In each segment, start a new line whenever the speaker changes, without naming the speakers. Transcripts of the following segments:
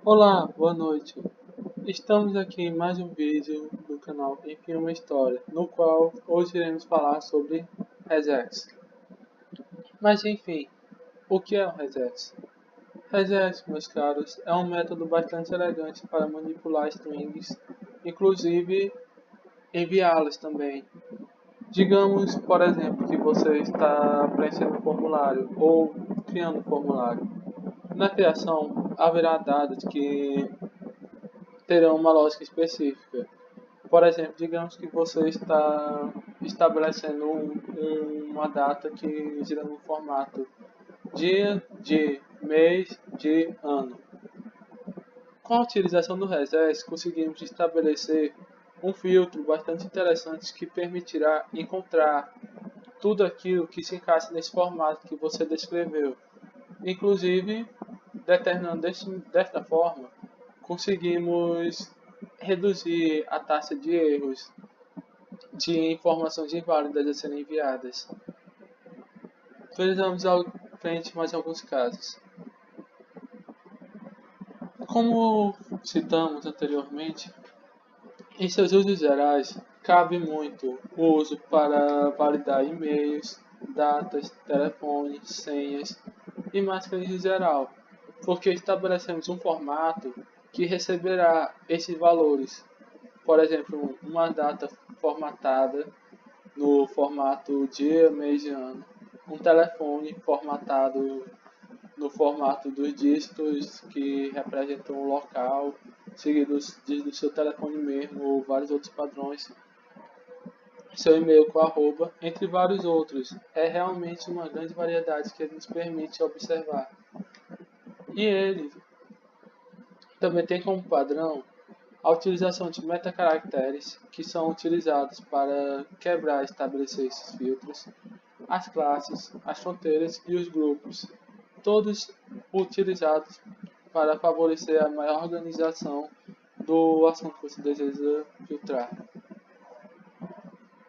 Olá, boa noite. Estamos aqui em mais um vídeo do canal Enfim uma História, no qual hoje iremos falar sobre regex. Mas enfim, o que é um regex? Regex, meus caros, é um método bastante elegante para manipular strings, inclusive enviá-las também. Digamos, por exemplo, que você está preenchendo um formulário ou criando um formulário. Na criação, haverá dados que terão uma lógica específica. Por exemplo, digamos que você está estabelecendo uma data que gira no formato dia, de, mês, de, ano. Com a utilização do regex, conseguimos estabelecer um filtro bastante interessante que permitirá encontrar tudo aquilo que se encaixa nesse formato que você descreveu. Inclusive, determinando desta forma, conseguimos reduzir a taxa de erros de informações inválidas a serem enviadas. Vejamos ao frente mais alguns casos. Como citamos anteriormente, em seus usos gerais, cabe muito o uso para validar e-mails, datas, telefones, senhas e máscaras em geral, porque estabelecemos um formato que receberá esses valores. Por exemplo, uma data formatada no formato dia, mês e ano. Um telefone formatado no formato dos dígitos que representam o local, seguidos do seu telefone mesmo ou vários outros padrões. Seu e-mail com arroba, entre vários outros. É realmente uma grande variedade que nos permite observar. E ele também tem como padrão a utilização de metacaracteres, que são utilizados para quebrar e estabelecer esses filtros, as classes, as fronteiras e os grupos, todos utilizados para favorecer a maior organização do assunto que você deseja filtrar.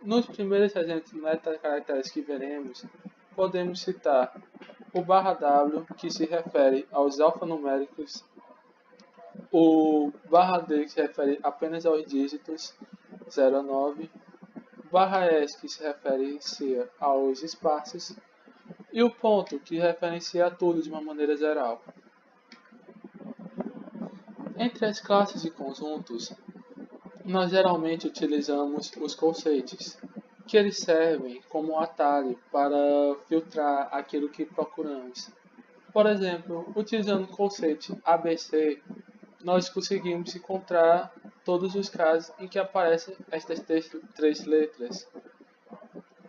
Nos primeiros exemplos de metacaracteres que veremos, podemos citar o "-w", que se refere aos alfanuméricos, o "-d", que se refere apenas aos dígitos 0 a 9, "-s", que se referencia aos espaços, e o ponto, que referencia a tudo de uma maneira geral. Entre as classes e conjuntos, nós geralmente utilizamos os conceitos, que eles servem como um atalho para filtrar aquilo que procuramos. Por exemplo, utilizando o conceito ABC, nós conseguimos encontrar todos os casos em que aparecem estas três letras.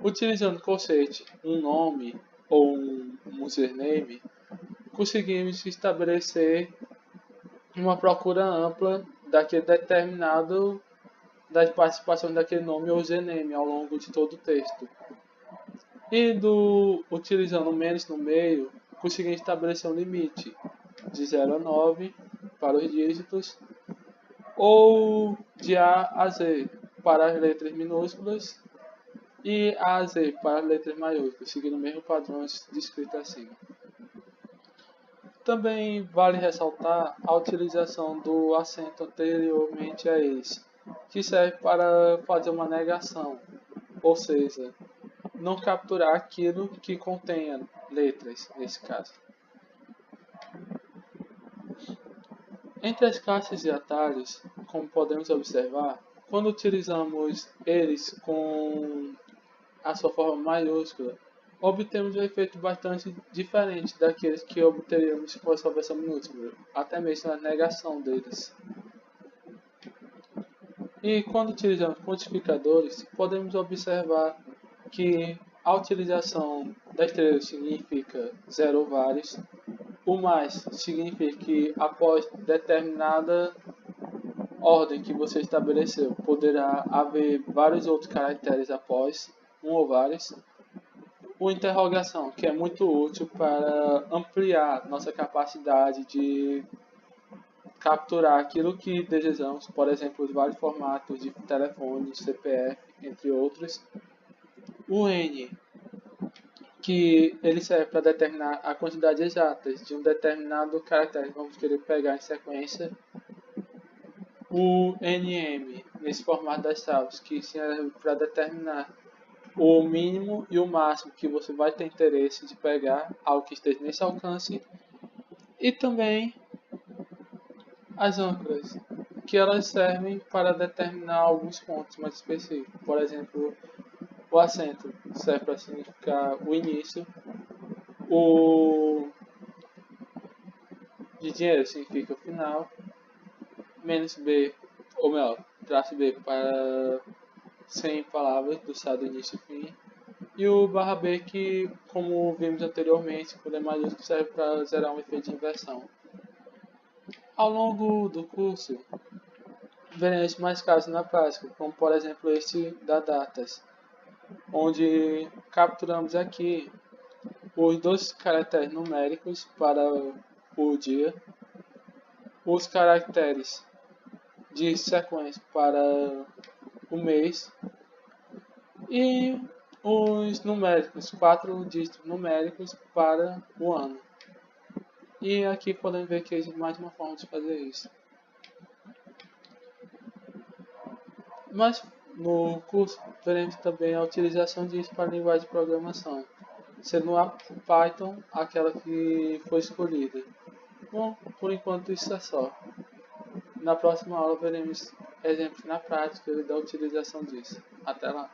Utilizando o conceito um nome ou um username, conseguimos estabelecer uma procura ampla daquele determinado da participação daquele nome ou username ao longo de todo o texto. E utilizando menos no meio, conseguimos estabelecer um limite de 0 a 9 para os dígitos ou de A a Z para as letras minúsculas e A a Z para as letras maiúsculas, seguindo o mesmo padrão descrito acima. Também vale ressaltar a utilização do acento anteriormente a esse, que serve para fazer uma negação, ou seja, não capturar aquilo que contenha letras, nesse caso. Entre as classes e atalhos, como podemos observar, quando utilizamos eles com a sua forma maiúscula, obtemos um efeito bastante diferente daqueles que obteríamos se fosse a versão minúscula, até mesmo na negação deles. E quando utilizamos quantificadores, podemos observar que a utilização da estrela significa 0 ou vários, o mais significa que após determinada ordem que você estabeleceu, poderá haver vários outros caracteres após, um ou vários. O interrogação, que é muito útil para ampliar nossa capacidade de capturar aquilo que desejamos, por exemplo, os vários formatos de telefone, CPF, entre outros. O N, que ele serve para determinar a quantidade exata de um determinado caractere que vamos querer pegar em sequência. O NM, nesse formato das tábuas, que serve para determinar o mínimo e o máximo que você vai ter interesse de pegar, algo que esteja nesse alcance. E também as âncoras, que elas servem para determinar alguns pontos mais específicos. Por exemplo, o acento serve para significar o início, o de dinheiro significa o final, menos B, ou melhor, traço B para 100 palavras do estado início e fim, e o barra B que, como vimos anteriormente, quando é maiúsculo serve para gerar um efeito de inversão. Ao longo do curso, veremos mais casos na prática, como por exemplo este da datas, onde capturamos aqui os dois caracteres numéricos para o dia, os caracteres de sequência para o mês e os numéricos, 4 dígitos numéricos para o ano. E aqui podemos ver que existe mais uma forma de fazer isso. Mas no curso veremos também a utilização disso para a linguagem de programação, sendo a Python aquela que foi escolhida. Bom, por enquanto isso é só. Na próxima aula veremos exemplos na prática da utilização disso. Até lá!